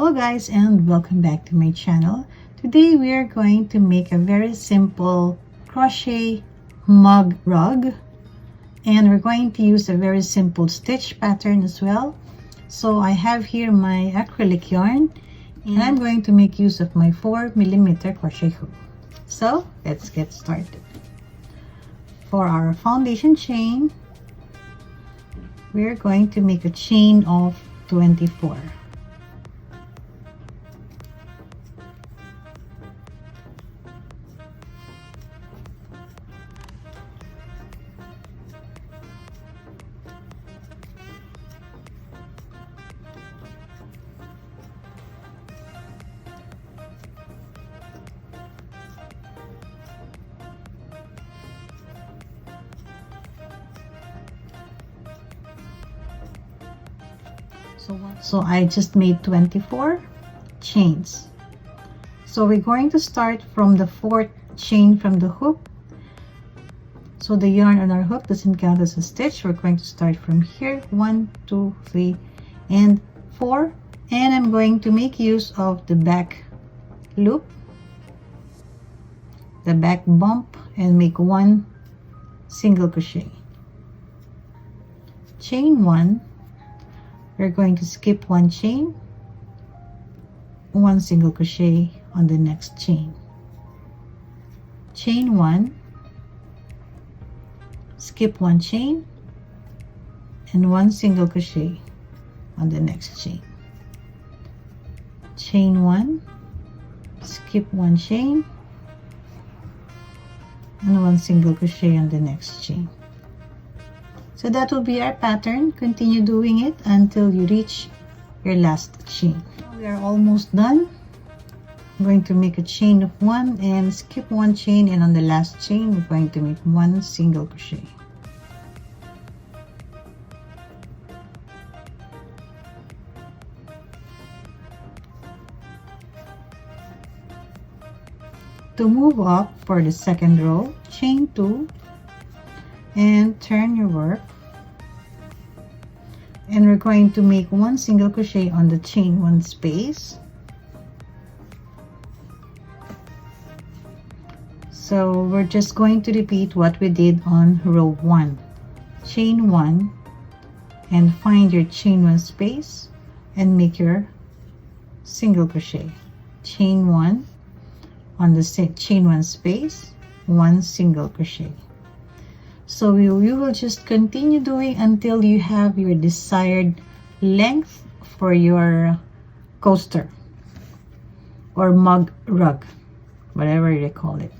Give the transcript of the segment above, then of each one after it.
Hello guys, and welcome back to my channel. Today we are going to make a very simple crochet mug rug, and we're going to use a very simple stitch pattern as well. So I have here my acrylic yarn, and I'm going to make use of my 4mm crochet hook. So let's get started. For our foundation chain, we're going to make a chain of 24. So I just made 24 chains. So we're going to start from the 4th chain from the hook. So the yarn on our hook doesn't count as a stitch. We're going to start from here, 1, 2, 3, and 4. And I'm going to make use of the back loop, the back bump, and make 1 single crochet. Chain 1. We're going to skip 1 chain, 1 single crochet on the next chain. Chain 1, skip 1 chain, and 1 single crochet on the next chain. Chain 1, skip 1 chain, and 1 single crochet on the next chain. So that will be our pattern. Continue doing it until you reach your last chain. We are almost done. I'm going to make a chain of 1 and skip 1 chain, and on the last chain we're going to make 1 single crochet. To move up for the second row, chain 2 and turn your work, and we're going to make 1 single crochet on the chain 1 space. So we're just going to repeat what we did on row 1. Chain 1 and find your chain 1 space and make your single crochet. Chain 1 on the chain 1 space, 1 single crochet. So you will just continue doing until you have your desired length for your coaster or mug rug, whatever they call it.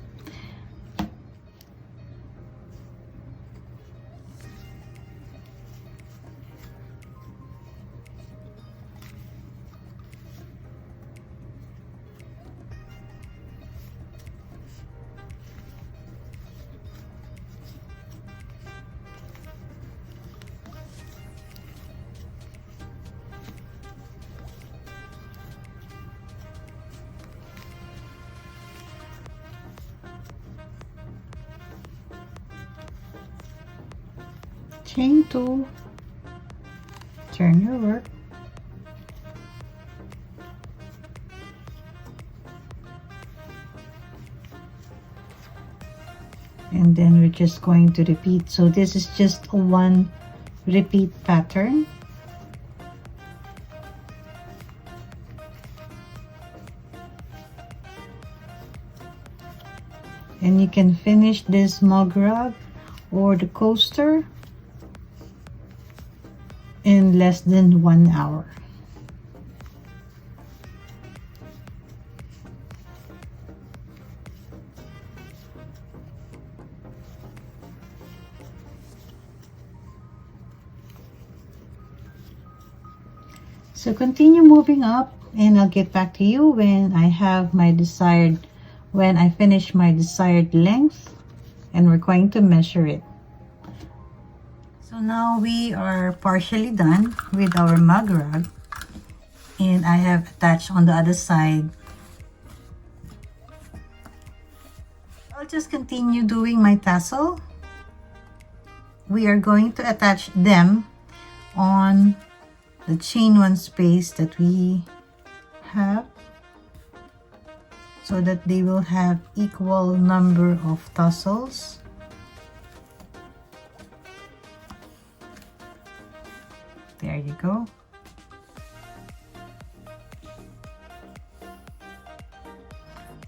Chain 2, turn your work, and then we're just going to repeat. So this is just a 1 repeat pattern. And you can finish this mug rug or the coaster in less than 1 hour. So continue moving up, and I'll get back to you when I have my desired, when I finish my desired length, and we're going to measure it. So now we are partially done with our mug rug, and I have attached on the other side. I'll just continue doing my tassel. We are going to attach them on the chain 1 space that we half so that they will have equal number of tassels. There you go.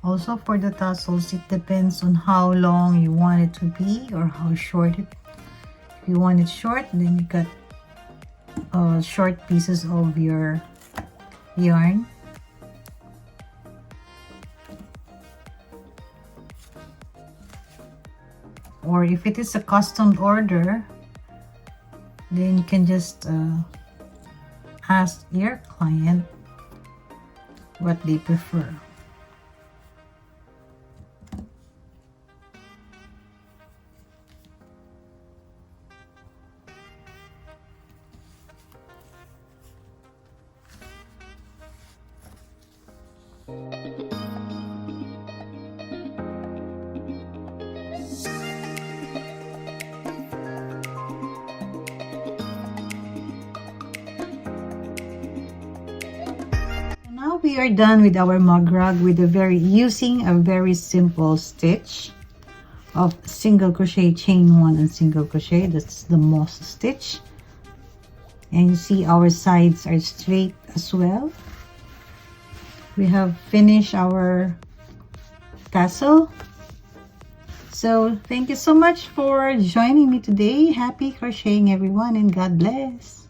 Also for the tassels, it depends on how long you want it to be or how short it. If you want it short, then you cut short pieces of your yarn. Or if it is a custom order, then you can just ask your client what they prefer. Now we are done with our mug rug with using a very simple stitch of single crochet, chain 1 and single crochet. That's the moss stitch, and you see our sides are straight as well. We have finished our tassel. So thank you so much for joining me today. Happy crocheting everyone, and God bless.